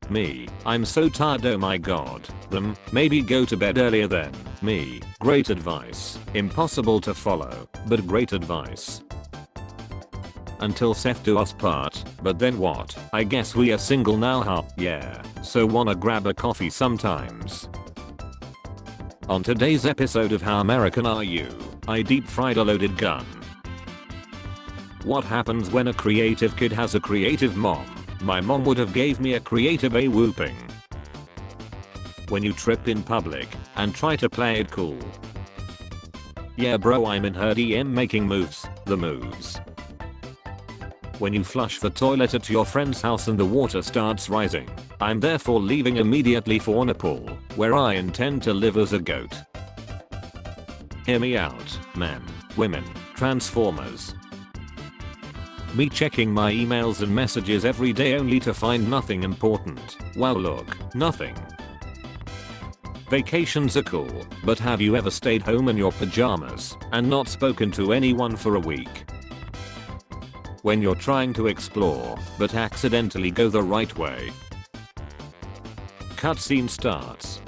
Me. I'm so tired, oh my god. Them. Maybe go to bed earlier then. Me. Great advice. Impossible to follow, but great advice. Until Seth do us part, but then what? I guess we are single now, huh? Yeah. So wanna grab a coffee sometimes. On today's episode of How American Are You? I deep fried a loaded gun. What happens when a creative kid has a creative mom? My mom would have gave me a creative a whooping. When you trip in public and try to play it cool. Yeah bro, I'm in her DM making moves, the moves. When you flush the toilet at your friend's house and the water starts rising. I'm therefore leaving immediately for Nepal, where I intend to live as a goat. Hear me out, men, women, transformers. Me checking my emails and messages every day only to find nothing important. Wow, look, nothing. Vacations are cool, but have you ever stayed home in your pajamas and not spoken to anyone for a week? When you're trying to explore, but accidentally go the right way. Cutscene starts.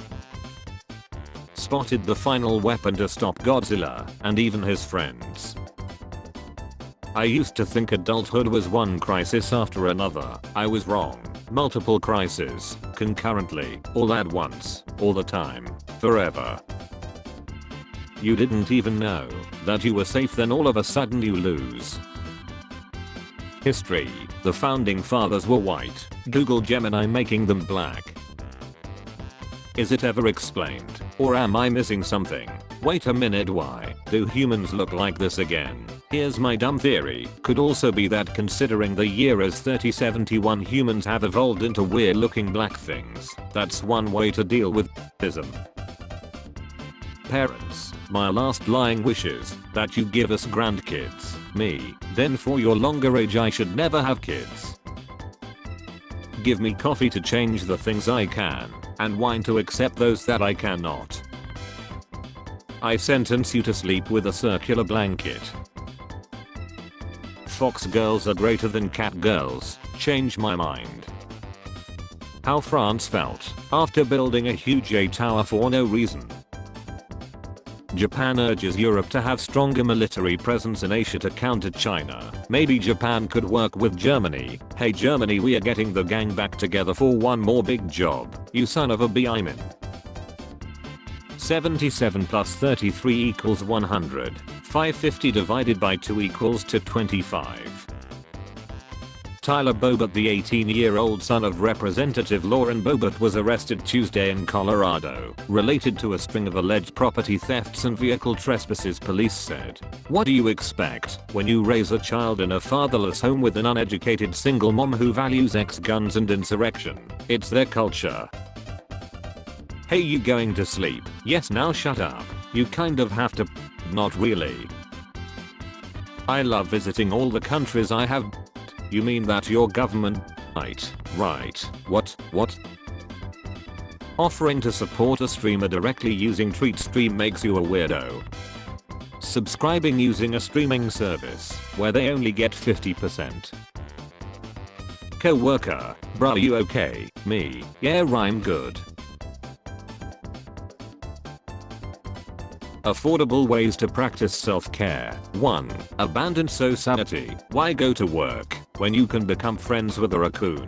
Spotted the final weapon to stop Godzilla and even his friends. I used to think adulthood was one crisis after another. I was wrong. Multiple crises, concurrently, all at once, all the time, forever. You didn't even know that you were safe, then all of a sudden you lose. History. The founding fathers were white. Google Gemini making them black. Is it ever explained? Or am I missing something? Wait a minute, why do humans look like this again? Here's my dumb theory. Could also be that considering the year is 3071, humans have evolved into weird looking black things. That's one way to deal with ism. Parents, my last lying wish is that you give us grandkids. Me. Then for your longer age I should never have kids. Give me coffee to change the things I can, and wine to accept those that I cannot. I sentence you to sleep with a circular blanket. Fox girls are greater than cat girls. Change my mind. How France felt after building a huge A tower for no reason. Japan urges Europe to have stronger military presence in Asia to counter China. Maybe Japan could work with Germany. Hey Germany, we are getting the gang back together for one more big job. You son of a b, I'm in. 77 plus 33 equals 100. 550 divided by 2 equals to 25. Tyler Bobbitt, the 18-year-old son of Representative Lauren Bobbitt, was arrested Tuesday in Colorado, related to a string of alleged property thefts and vehicle trespasses, police said. What do you expect when you raise a child in a fatherless home with an uneducated single mom who values guns and insurrection? It's their culture. Hey, you going to sleep? Yes, now shut up. You kind of have to. Not really. I love visiting all the countries I have. You mean that your government? Right. What? Offering to support a streamer directly using TweetStream makes you a weirdo. Subscribing using a streaming service where they only get 50%. Co-worker, bruh, you okay? Me, yeah, I'm good. Affordable ways to practice self-care. 1. Abandon society. Why go to work when you can become friends with a raccoon?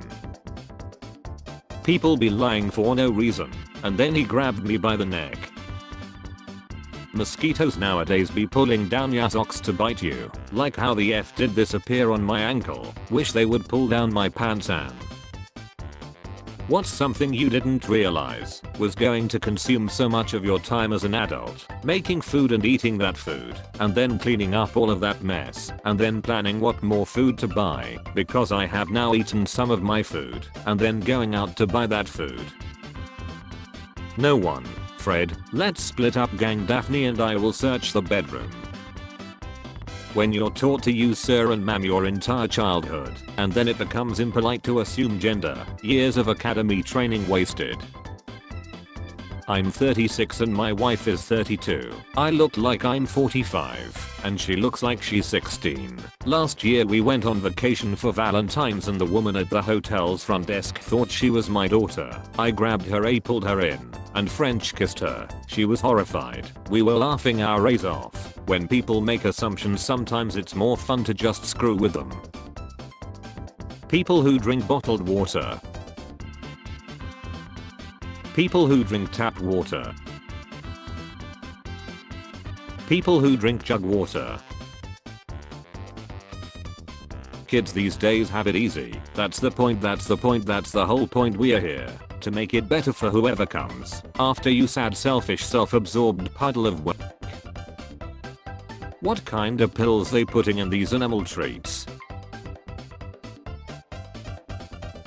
People be lying for no reason, and then he grabbed me by the neck. Mosquitoes nowadays be pulling down your socks to bite you, like how the F did this appear on my ankle. Wish they would pull down my pants. And what's something you didn't realize was going to consume so much of your time as an adult? Making food and eating that food, and then cleaning up all of that mess, and then planning what more food to buy, because I have now eaten some of my food, and then going out to buy that food. No one. Fred, let's split up, gang. Daphne and I will search the bedroom. When you're taught to use sir and ma'am your entire childhood, and then it becomes impolite to assume gender, years of academy training wasted. I'm 36 and my wife is 32. I look like I'm 45. and she looks like she's 16. Last year we went on vacation for Valentine's and the woman at the hotel's front desk thought she was my daughter. I grabbed her, pulled her in, and French kissed her. She was horrified. We were laughing our rays off. When people make assumptions, sometimes it's more fun to just screw with them. People who drink bottled water. People who drink tap water. People who drink jug water. Kids these days have it easy. That's the point, that's the whole point. We are here to make it better for whoever comes after you, sad selfish self-absorbed puddle of work. What kind of pills they putting in these animal treats?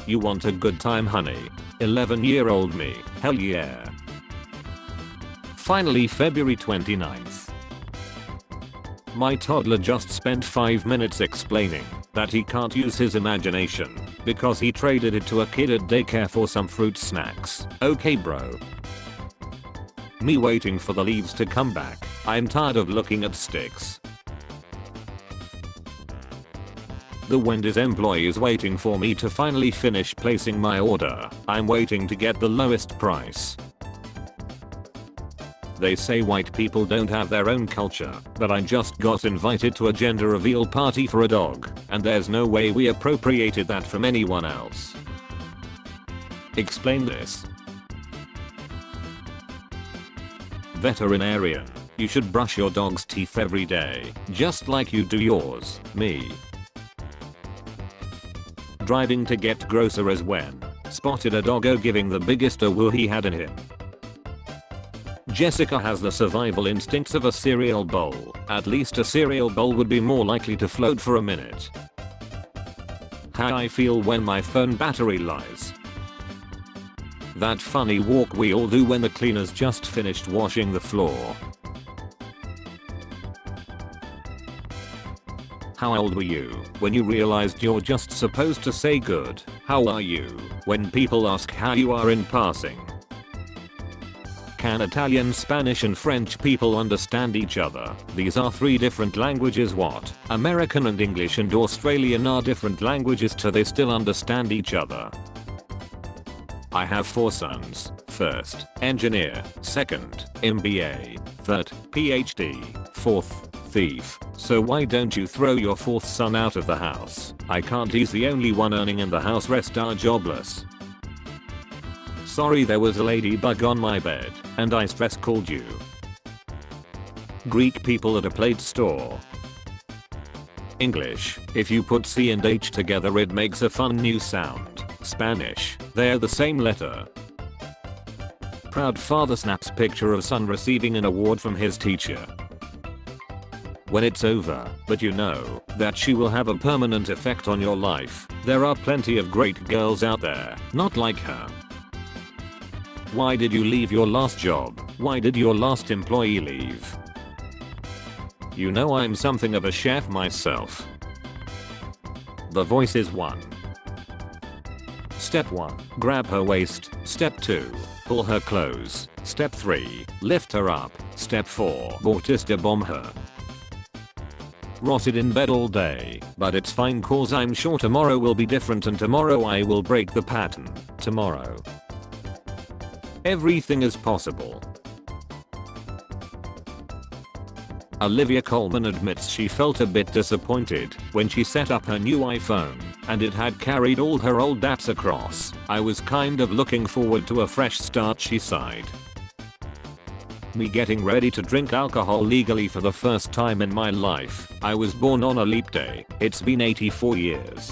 You want a good time, honey? 11-year-old me, hell yeah. Finally, February 29th. My toddler just spent 5 minutes explaining that he can't use his imagination because he traded it to a kid at daycare for some fruit snacks. Okay bro. Me waiting for the leaves to come back. I'm tired of looking at sticks. The Wendy's employee is waiting for me to finally finish placing my order. I'm waiting to get the lowest price. They say white people don't have their own culture, but I just got invited to a gender reveal party for a dog, and there's no way we appropriated that from anyone else. Explain this. Veterinarian, you should brush your dog's teeth every day, just like you do yours. Me. Driving to get groceries when spotted a doggo giving the biggest woo he had in him. Jessica has the survival instincts of a cereal bowl. At least a cereal bowl would be more likely to float for a minute. How I feel when my phone battery lies. That funny walk we all do when the cleaner's just finished washing the floor. How old were you when you realized you're just supposed to say good, how are you, when people ask how you are in passing? Can Italian, Spanish and French people understand each other? These are 3 different languages. What? American and English and Australian are different languages. Do they still understand each other? I have 4 sons. First, engineer. Second, MBA. Third, PhD. Fourth, thief. So why don't you throw your 4th son out of the house? I can't, he's the only one earning in the house, rest are jobless. Sorry, there was a ladybug on my bed, and I stress called you. Greek people at a plate store. English, if you put C and H together it makes a fun new sound. Spanish, they're the same letter. Proud father snaps picture of son receiving an award from his teacher. When it's over, but you know that she will have a permanent effect on your life. There are plenty of great girls out there, not like her. Why did you leave your last job? Why did your last employee leave? You know I'm something of a chef myself. The voice is 1. Step 1. Grab her waist. Step 2. Pull her clothes. Step 3. Lift her up. Step 4. Bautista bomb her. Rotted in bed all day, but it's fine cause I'm sure tomorrow will be different and tomorrow I will break the pattern. Tomorrow. Everything is possible. Olivia Colman admits she felt a bit disappointed when she set up her new iPhone and it had carried all her old apps across. I was kind of looking forward to a fresh start, she sighed. Me getting ready to drink alcohol legally for the first time in my life. I was born on a leap day. It's been 84 years.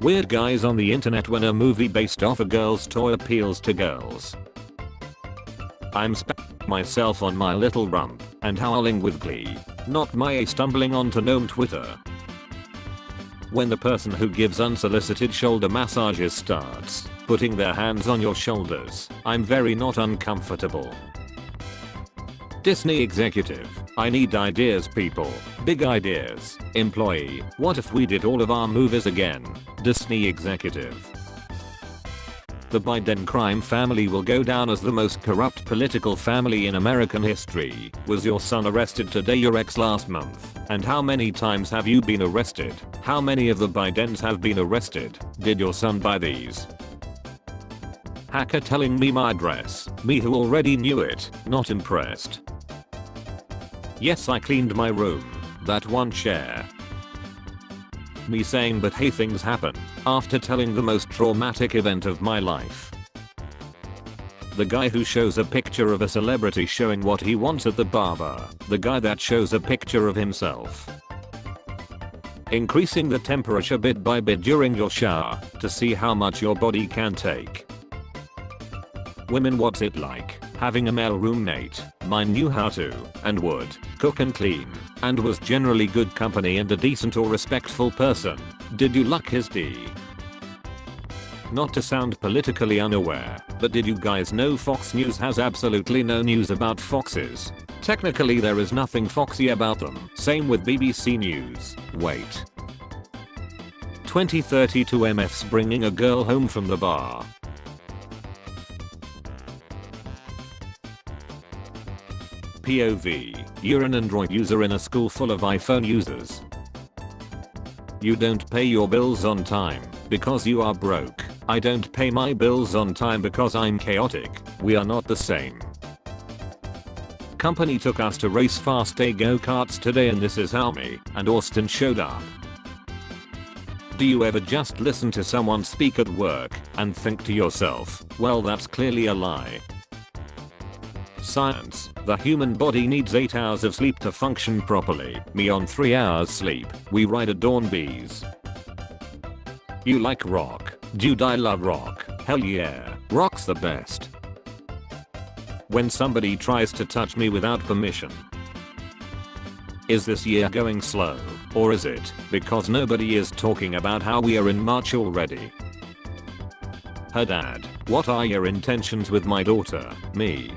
Weird guys on the internet when a movie based off a girl's toy appeals to girls. I'm myself on my little rump and howling with glee. Not my stumbling onto gnome Twitter. When the person who gives unsolicited shoulder massages starts putting their hands on your shoulders, I'm very not uncomfortable. Disney executive, I need ideas people, big ideas. Employee, what if we did all of our movies again? Disney executive. The Biden crime family will go down as the most corrupt political family in American history. Was your son arrested today? Your ex last month? And how many times have you been arrested? How many of the Bidens have been arrested? Did your son buy these? Hacker telling me my address. Me who already knew it, not impressed. Yes, I cleaned my room. That one chair. Me saying but hey, things happen, after telling the most traumatic event of my life. The guy who shows a picture of a celebrity showing what he wants at the barber. The guy that shows a picture of himself. Increasing the temperature bit by bit during your shower to see how much your body can take. Women, what's it like having a male roommate? Mine knew how to and would cook and clean and was generally good company and a decent or respectful person. Did you luck his D? Not to sound politically unaware, but did you guys know Fox News has absolutely no news about foxes? Technically there is nothing foxy about them. Same with BBC News. Wait. 2032 MF's bringing a girl home from the bar. POV, you're an Android user in a school full of iPhone users. You don't pay your bills on time because you are broke. I don't pay my bills on time because I'm chaotic. We are not the same. Company took us to race fast day go-karts today and this is how me and Austin showed up. Do you ever just listen to someone speak at work and think to yourself, well, that's clearly a lie? Science. The human body needs 8 hours of sleep to function properly. Me on 3 hours sleep. We ride Dawn bees. You like rock? Dude, I love rock. Hell yeah. Rock's the best. When somebody tries to touch me without permission. Is this year going slow? Or is it because nobody is talking about how we are in March already? Her dad. What are your intentions with my daughter? Me.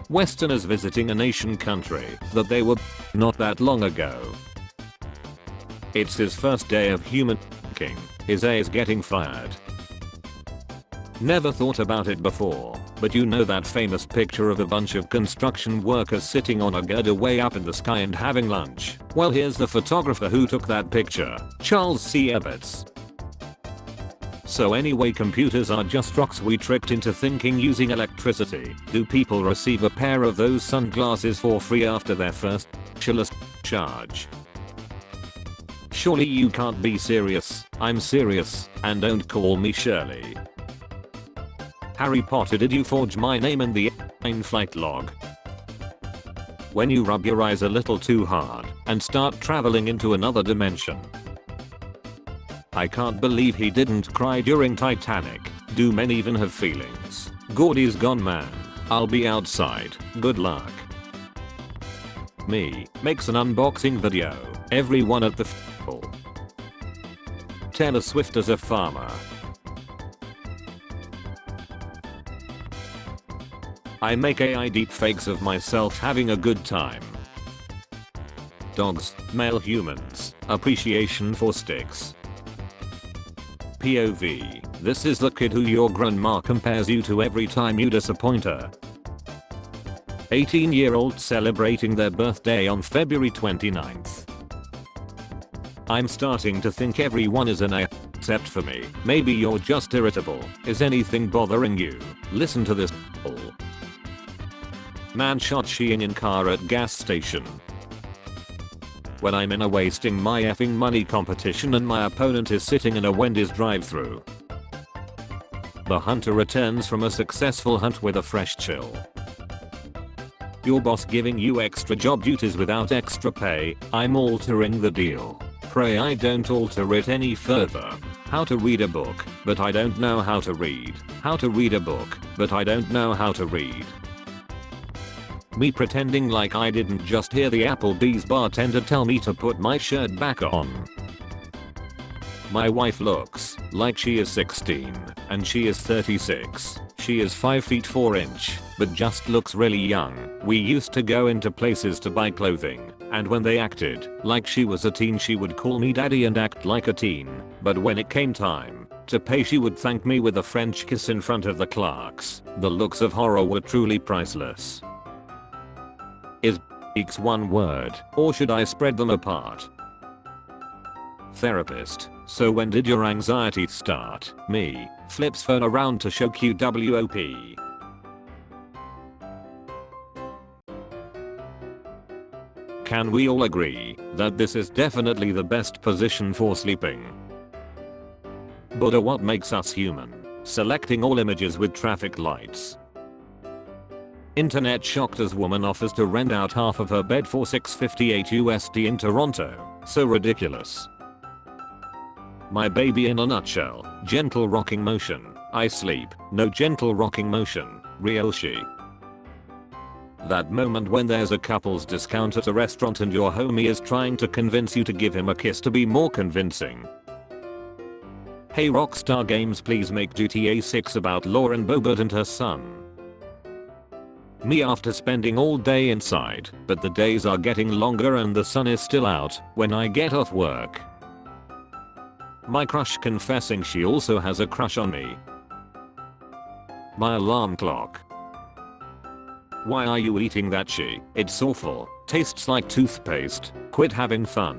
Westerners visiting a nation country that they were not that long ago. It's his first day of human king. His A is getting fired. Never thought about it before, but you know that famous picture of a bunch of construction workers sitting on a girder way up in the sky and having lunch? Well, here's the photographer who took that picture, Charles C. Evetts. So anyway, computers are just rocks we tricked into thinking using electricity. Do people receive a pair of those sunglasses for free after their first charge? Surely you can't be serious. I'm serious, and don't call me Shirley. Harry Potter, did you forge my name in the flight log? When you rub your eyes a little too hard and start traveling into another dimension. I can't believe he didn't cry during Titanic. Do men even have feelings? Gordy's gone, man. I'll be outside. Good luck. Me makes an unboxing video. Everyone at the Taylor Swift as a farmer. I make AI deepfakes of myself having a good time. Dogs, male humans, appreciation for sticks. POV, this is the kid who your grandma compares you to every time you disappoint her. 18-year-old celebrating their birthday on February 29th. I'm starting to think everyone is an A except for me. Maybe you're just irritable. Is anything bothering you? Listen to this. Man shot Shein in car at gas station. When I'm in a wasting my effing money competition and my opponent is sitting in a Wendy's drive-thru. The hunter returns from a successful hunt with a fresh chill. Your boss giving you extra job duties without extra pay. I'm altering the deal. Pray I don't alter it any further. How to read a book, but I don't know how to read. How to read a book, but I don't know how to read. Me pretending like I didn't just hear the Applebee's bartender tell me to put my shirt back on. My wife looks like she is 16 and she is 36. She is 5 feet 4 inches, but just looks really young. We used to go into places to buy clothing, and when they acted like she was a teen she would call me daddy and act like a teen, but when it came time to pay she would thank me with a French kiss in front of the clerks. The looks of horror were truly priceless. Is geeks one word, or should I spread them apart? Therapist: so when did your anxiety start? Me, flips phone around to show QWOP. Can we all agree that this is definitely the best position for sleeping? Buddha, what makes us human? Selecting all images with traffic lights. Internet shocked as woman offers to rent out half of her bed for $658 USD in Toronto. So ridiculous. My baby in a nutshell. Gentle rocking motion. I sleep. No gentle rocking motion. Real she. That moment when there's a couple's discount at a restaurant and your homie is trying to convince you to give him a kiss to be more convincing. Hey Rockstar Games, please make GTA 6 about Lauren Boebert and her son. Me, after spending all day inside, but the days are getting longer and the sun is still out when I get off work. My crush confessing she also has a crush on me. My alarm clock. Why are you eating that shit? It's awful. Tastes like toothpaste. Quit having fun.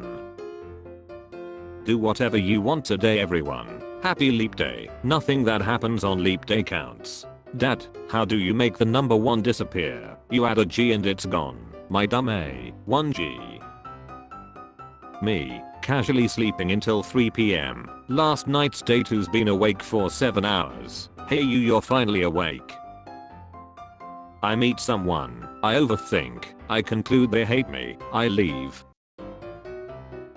Do whatever you want today, everyone. Happy Leap Day. Nothing that happens on Leap Day counts. Dad, how do you make the number 1 disappear? You add a G and it's gone. My dumb A. 1G. Me, casually sleeping until 3 PM. Last night's date who's been awake for 7 hours. Hey you, you're finally awake. I meet someone. I overthink. I conclude they hate me. I leave.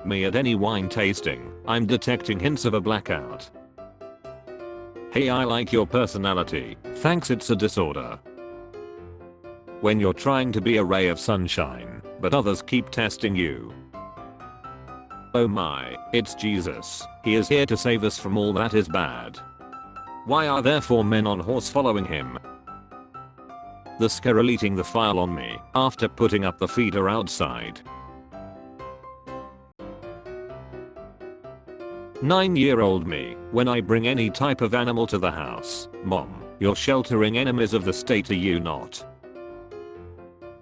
Me at any wine tasting. I'm detecting hints of a blackout. Hey, I like your personality. Thanks, it's a disorder. When you're trying to be a ray of sunshine, but others keep testing you. Oh my, it's Jesus. He is here to save us from all that is bad. Why are there 4 men on horse following him? The squirrel eating the file on me after putting up the feeder outside. 9-year-old me, when I bring any type of animal to the house. Mom, you're sheltering enemies of the state, are you not?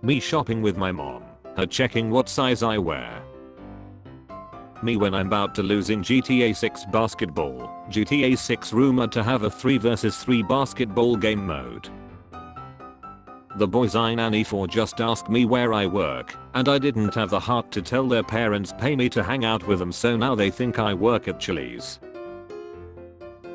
Me shopping with my mom, her checking what size I wear. Me when I'm about to lose in GTA 6 basketball. GTA 6 rumored to have a 3 vs 3 basketball game mode. The boys I nanny for just asked me where I work, and I didn't have the heart to tell their parents pay me to hang out with them, so now they think I work at Chili's.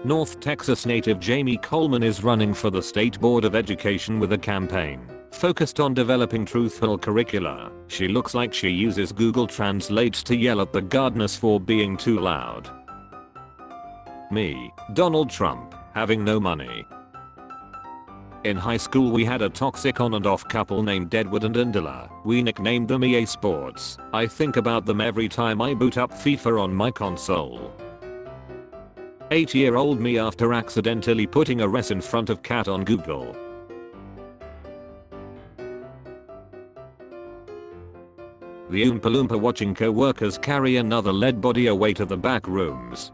North Texas native Jamie Coleman is running for the State Board of Education with a campaign focused on developing truthful curricula. She looks like she uses Google Translate to yell at the gardeners for being too loud. Me, Donald Trump, having no money. In high school we had a toxic on and off couple named Edward and Angela. We nicknamed them EA Sports. I think about them every time I boot up FIFA on my console. 8-year-old me after accidentally putting a res in front of cat on Google. The Oompa Loompa watching co-workers carry another lead body away to the back rooms.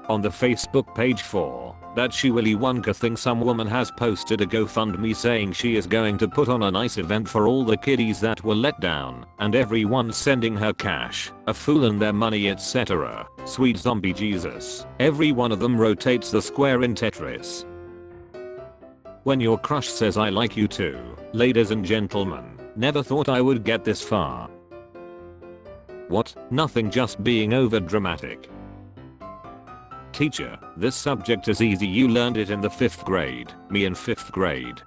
On the Facebook page for That She Willy Wonka thing, some woman has posted a GoFundMe saying she is going to put on a nice event for all the kiddies that were let down, and everyone sending her cash, a fool and their money, etc. Sweet zombie Jesus. Every one of them rotates the square in Tetris. When your crush says I like you too. Ladies and gentlemen, never thought I would get this far. What? Nothing, just being over dramatic. Teacher, this subject is easy, you learned it in the 5th grade. Me in 5th grade.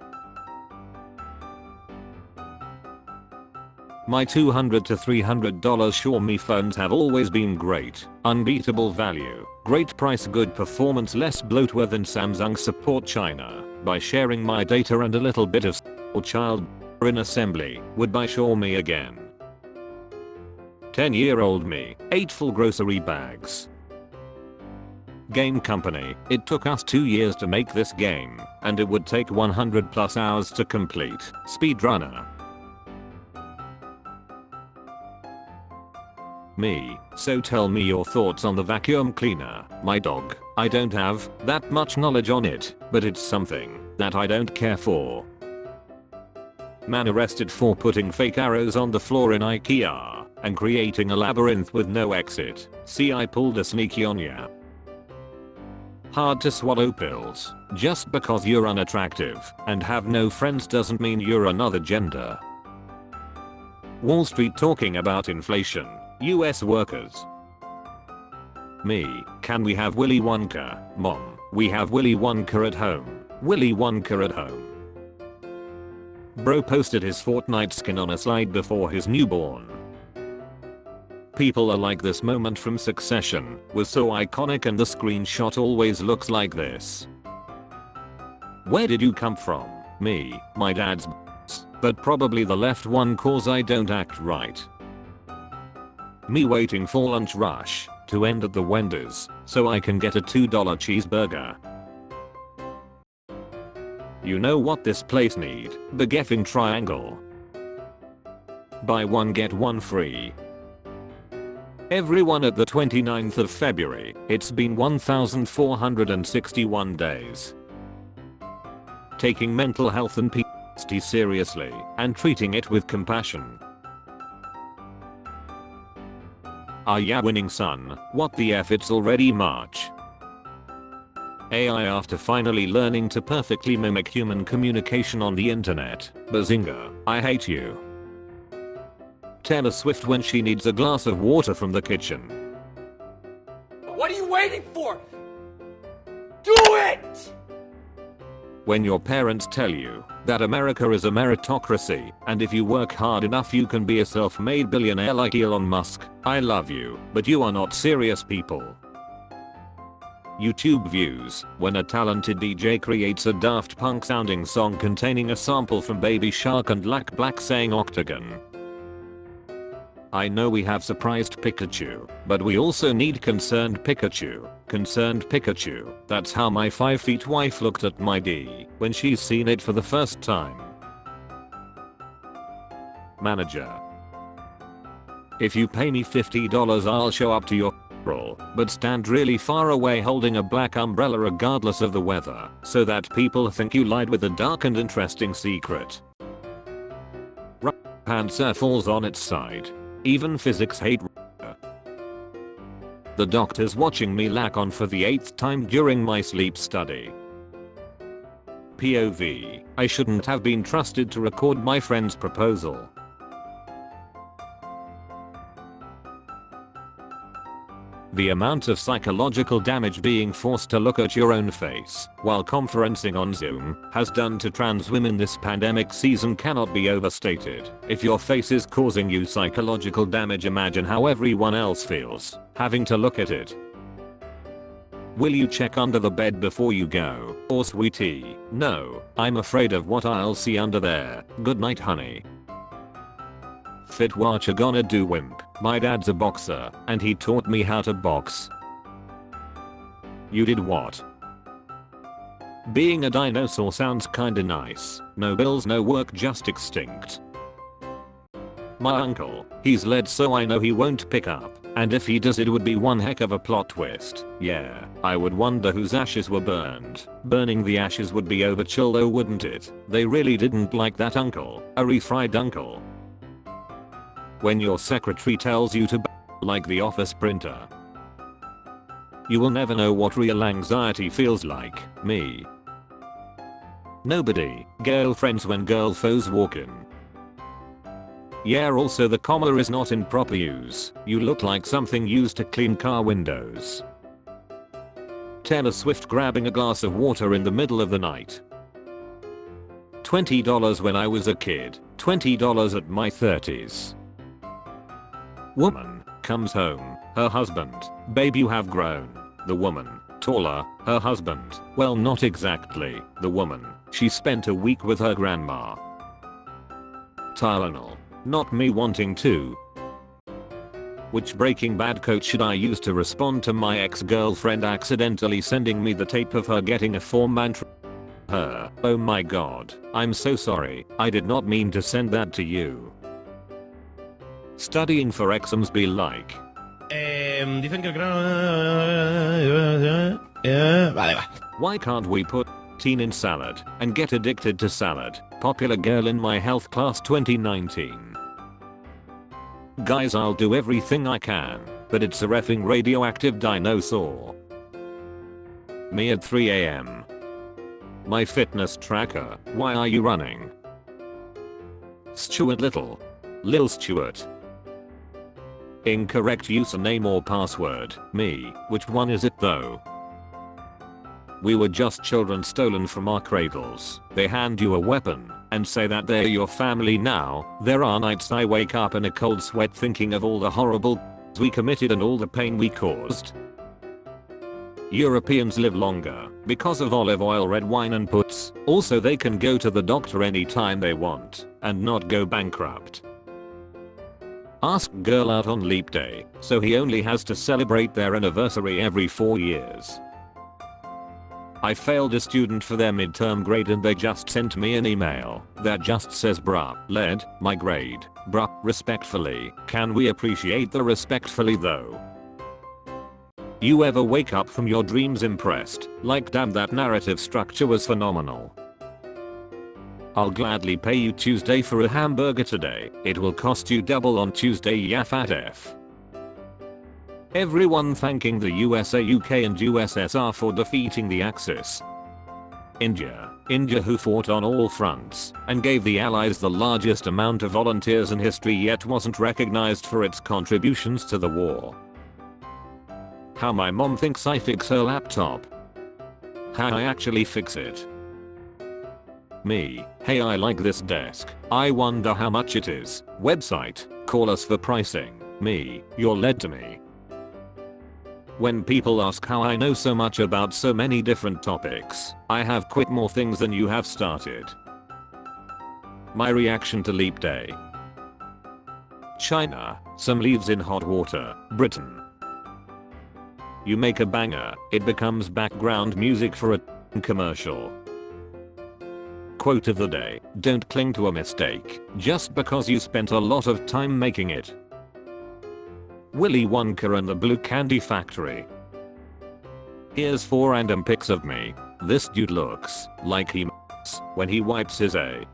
My $200 to $300 Xiaomi phones have always been great. Unbeatable value, great price, good performance, less bloatware than Samsung. Support China by sharing my data and a little bit of child in assembly. Would buy Xiaomi again. 10-year-old me, 8 full grocery bags. Game company, it took us 2 years to make this game, and it would take 100 plus hours to complete. Speedrunner. Me, so tell me your thoughts on the vacuum cleaner. My dog, I don't have that much knowledge on it, but it's something that I don't care for. Man arrested for putting fake arrows on the floor in IKEA and creating a labyrinth with no exit. See, I pulled a sneaky on ya. Hard to swallow pills. Just because you're unattractive and have no friends doesn't mean you're another gender. Wall Street talking about inflation. US workers. Me, can we have Willy Wonka? Mom, we have Willy Wonka at home. Willy Wonka at home. Bro posted his Fortnite skin on a slide before his newborn. People are like this moment from Succession was so iconic and the screenshot always looks like this. Where did you come from? Me, my dad's but probably the left one cause I don't act right. Me waiting for lunch rush to end at the Wendy's so I can get a $2 cheeseburger. You know what this place need? The Geffing Triangle. Buy one get one free. Everyone at the 29th of February, it's been 1,461 days. Taking mental health and PTSD seriously and treating it with compassion. Ah yeah, winning son, what the F, it's already March. AI after finally learning to perfectly mimic human communication on the internet. Bazinga, I hate you. Taylor Swift when she needs a glass of water from the kitchen. What are you waiting for? Do it! When your parents tell you that America is a meritocracy and if you work hard enough you can be a self-made billionaire like Elon Musk, I love you, but you are not serious people. YouTube views when a talented DJ creates a Daft Punk sounding song containing a sample from Baby Shark and Lack Black saying Octagon. I know we have surprised Pikachu, but we also need concerned Pikachu. Concerned Pikachu. That's how my 5 feet wife looked at my D when she's seen it for the first time. Manager. If you pay me $50 I'll show up to your funeral, but stand really far away holding a black umbrella regardless of the weather, so that people think you lied with a dark and interesting secret. Answer falls on its side. Even physics hate. The doctor's watching me lack on for the 8th time during my sleep study. POV, I shouldn't have been trusted to record my friend's proposal. The amount of psychological damage being forced to look at your own face while conferencing on Zoom has done to trans women this pandemic season cannot be overstated. If your face is causing you psychological damage, imagine how everyone else feels having to look at it. Will you check under the bed before you go? Or sweetie, no, I'm afraid of what I'll see under there. Good night honey. Fit what you gonna do wimp? My dad's a boxer and he taught me how to box. You did what? Being a dinosaur sounds kinda nice. No bills, no work, just extinct. My uncle, he's led so I know he won't pick up, and if he does it would be one heck of a plot twist. Yeah, I would wonder whose ashes were burned. Burning the ashes would be overkill though, wouldn't it? They really didn't like that uncle, a refried uncle. When your secretary tells you to like the office printer. You will never know what real anxiety feels like. Me. Nobody. Girlfriends when girl foes walk in. Yeah, also the comma is not in proper use. You look like something used to clean car windows. Taylor Swift grabbing a glass of water in the middle of the night. $20 when I was a kid. $20 at my 30s. Woman comes home, her husband, babe you have grown. The woman, taller, her husband, well not exactly. The woman, she spent a week with her grandma. Tylenol, not me wanting to. Which Breaking Bad quote should I use to respond to my ex-girlfriend accidentally sending me the tape of her getting a form mantra? Her. Oh my god. I'm so sorry. I did not mean to send that to you. Studying for exams be like. Dicen que el grano... Vale, va. Why can't we put teen in salad and get addicted to salad? Popular girl in my health class 2019. Guys, I'll do everything I can, but it's a reffing radioactive dinosaur. Me at 3 AM. My fitness tracker. Why are you running? Stuart Little. Lil Stuart. Incorrect username or password. Me. Which one is it though? We were just children stolen from our cradles. They hand you a weapon and say that they're your family now. There are nights I wake up in a cold sweat thinking of all the horrible we committed and all the pain we caused. Europeans live longer because of olive oil, red wine and puts. Also they can go to the doctor anytime they want and not go bankrupt. Ask girl out on leap day, so he only has to celebrate their anniversary every 4 years. I failed a student for their midterm grade and they just sent me an email that just says bruh, led, my grade, bruh, respectfully. Can we appreciate the respectfully though? You ever wake up from your dreams impressed, like damn that narrative structure was phenomenal. I'll gladly pay you Tuesday for a hamburger today, it will cost you double on Tuesday, ya fat F. Everyone thanking the USA, UK and USSR for defeating the Axis. India who fought on all fronts and gave the Allies the largest amount of volunteers in history yet wasn't recognized for its contributions to the war. How my mom thinks I fix her laptop. How I actually fix it. Me. Hey, I like this desk. I wonder how much it is. Website. Call us for pricing. Me. You're led to me. When people ask how I know so much about so many different topics, I have quit more things than you have started. My reaction to leap day. China. Some leaves in hot water. Britain. You make a banger, it becomes background music for a commercial. Quote of the day, don't cling to a mistake just because you spent a lot of time making it. Willy Wonka and the Blue Candy Factory. Here's 4 random pics of me. This dude looks like he when he wipes his A.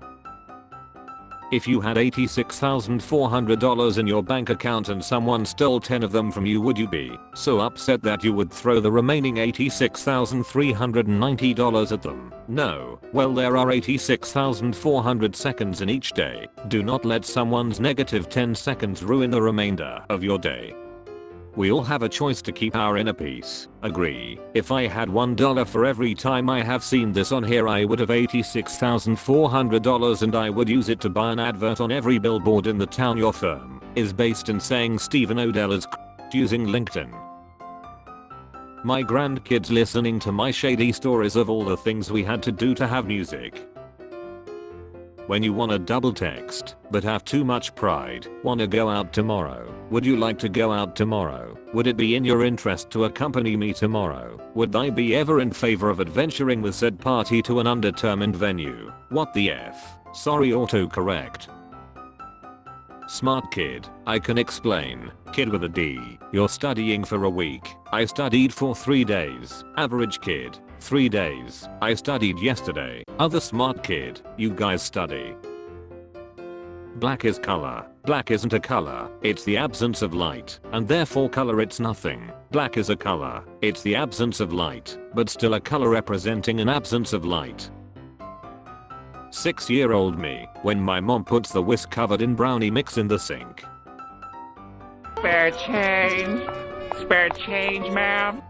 If you had $86,400 in your bank account and someone stole 10 of them from you, would you be so upset that you would throw the remaining $86,390 at them? No. Well, there are 86,400 seconds in each day. Do not let someone's negative 10 seconds ruin the remainder of your day. We all have a choice to keep our inner peace. Agree. If I had $1 for every time I have seen this on here, I would have $86,400 and I would use it to buy an advert on every billboard in the town your firm is based in, saying Stephen Odell is using LinkedIn. My grandkids listening to my shady stories of all the things we had to do to have music. When you wanna double text, but have too much pride, wanna go out tomorrow? Would you like to go out tomorrow? Would it be in your interest to accompany me tomorrow? Would I be ever in favor of adventuring with said party to an undetermined venue? What the F? Sorry, autocorrect. Smart kid. I can explain. Kid with a D. You're studying for a week. I studied for 3 days. Average kid. 3 days. I studied yesterday. Other smart kid. You guys study. Black is color. Black isn't a color. It's the absence of light. And therefore color, it's nothing. Black is a color. It's the absence of light. But still a color representing an absence of light. 6-year-old me. When my mom puts the whisk covered in brownie mix in the sink. Spare change. Spare change, ma'am.